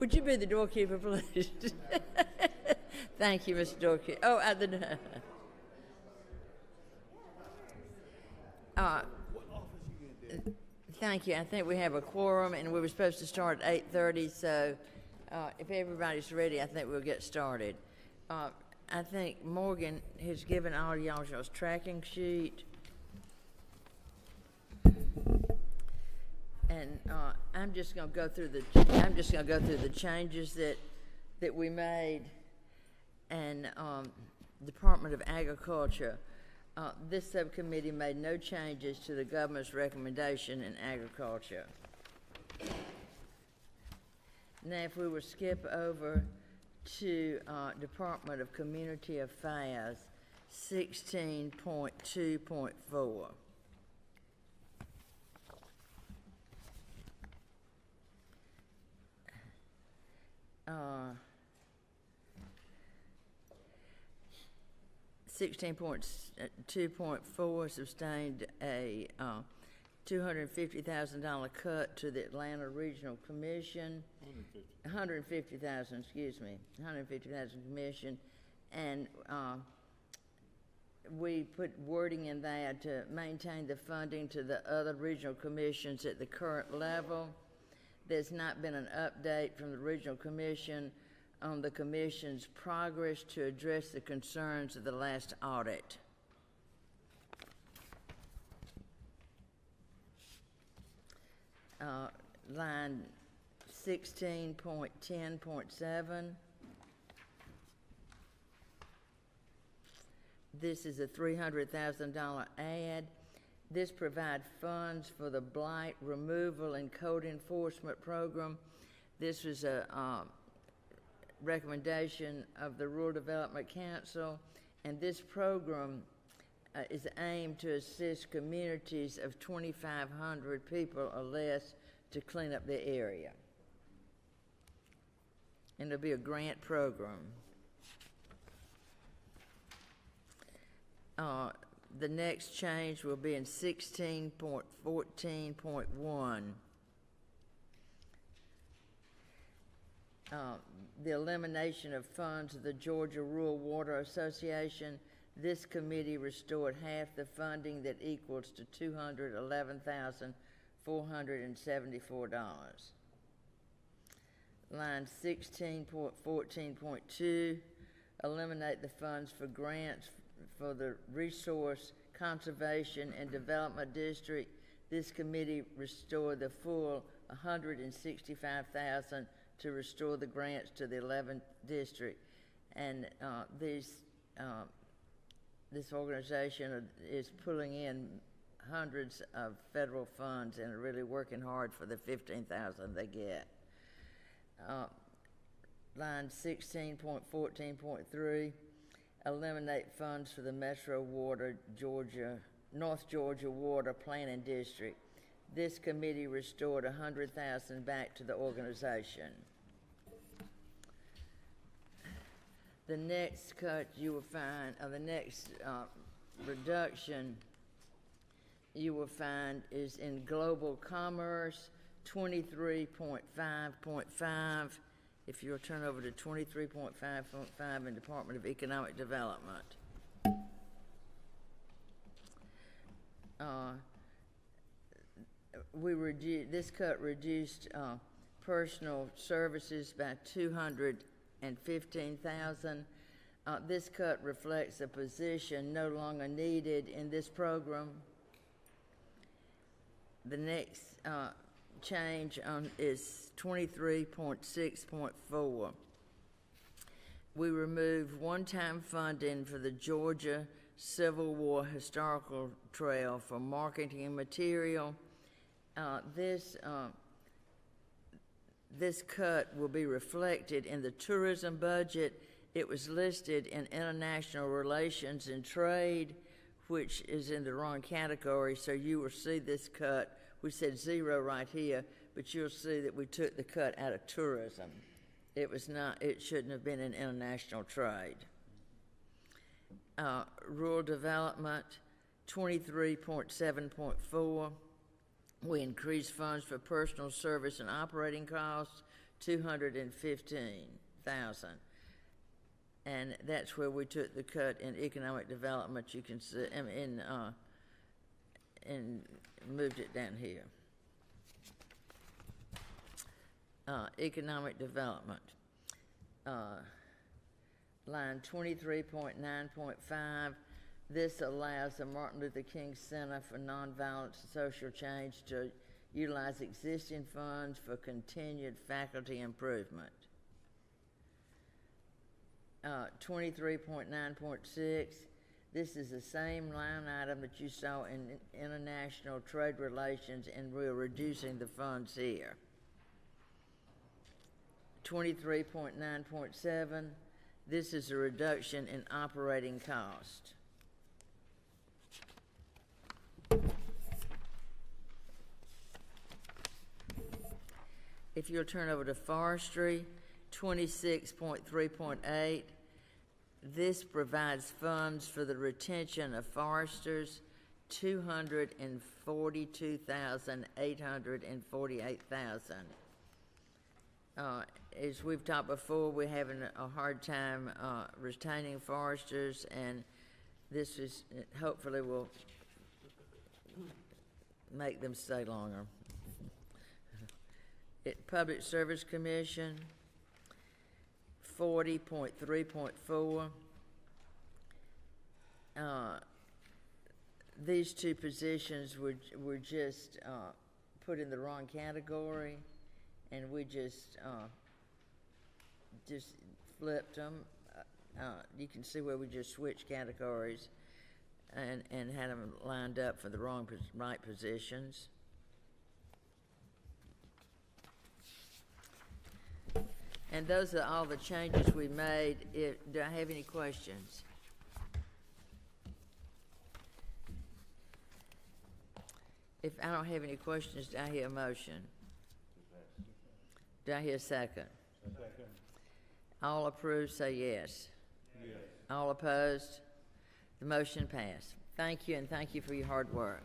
Would you be the doorkeeper, please? Thank you, Mr. Doorkeeper. Oh, thank you. I think we have a quorum, and we were supposed to start at 8:30, so if everybody's ready, I think we'll get started. I think Morgan has given all y'all's tracking sheet. And I'm just going to go through the changes that we made. And Department of Agriculture, this subcommittee made no changes to the government's recommendation in agriculture. Now, if we were skip over to Department of Community Affairs, 16.2.4. 16.2.4 sustained a $250,000 cut to the Atlanta Regional Commission. 150,000, excuse me, 150,000 commission, and we put wording in there to maintain the funding to the other regional commissions at the current level. There's not been an update from the regional commission on the commission's progress to address the concerns of the last audit. Line 16.10.7. This is a $300,000 add. This provides funds for the blight removal and code enforcement program. This was a recommendation of the Rural Development Council, and this program is aimed to assist communities of 2,500 people or less to clean up their area. And it'll be a grant program. The next change will be in 16.14.1. The elimination of funds of the Georgia Rural Water Association. This committee restored half the funding that equals to $211,474. Line 16.14.2, eliminate the funds for grants for the Resource Conservation and Development District. This committee restored the full $165,000 to restore the grants to the 11th district, and this organization is pulling in hundreds of federal funds and are really working hard for the $15,000 they get. Line 16.14.3, eliminate funds for the Metro Water North Georgia Water Planning District. This committee restored $100,000 back to the organization. The next cut you will find, or the next reduction you will find is in Global Commerce, 23.5.5. If you'll turn over to 23.5.5 in Department of Economic Development. This cut reduced personal services by $215,000. This cut reflects a position no longer needed in this program. The next change is 23.6.4. We remove one-time funding for the Georgia Civil War Historical Trail for marketing material. This cut will be reflected in the tourism budget. It was listed in international relations and trade, which is in the wrong category, so you will see this cut. We said zero right here, but you'll see that we took the cut out of tourism. It shouldn't have been in international trade. Rural development, 23.7.4. We increased funds for personal service and operating costs $215,000. And that's where we took the cut in economic development. You can see, and moved it down here. Economic development. Line 23.9.5. This allows the Martin Luther King Center for Nonviolent Social Change to utilize existing funds for continued faculty improvement. 23.9.6, this is the same line item that you saw in international trade relations, and we're reducing the funds here. 23.9.7, this is a reduction in operating cost. If you'll turn over to forestry, 26.3.8, this provides funds for the retention of foresters, $242,848,000. As we've talked before, we're having a hard time retaining foresters, and this is hopefully will make them stay longer. Public Service Commission, 40.3.4. These two positions were just put in the wrong category, and we just flipped them. You can see where we just switched categories and had them lined up for the right positions. And those are all the changes we made. Do I have any questions? If I don't have any questions, do I hear a motion? Do I hear a second? Second. All approved, say yes. Yes. All opposed? The motion passed. Thank you, and thank you for your hard work.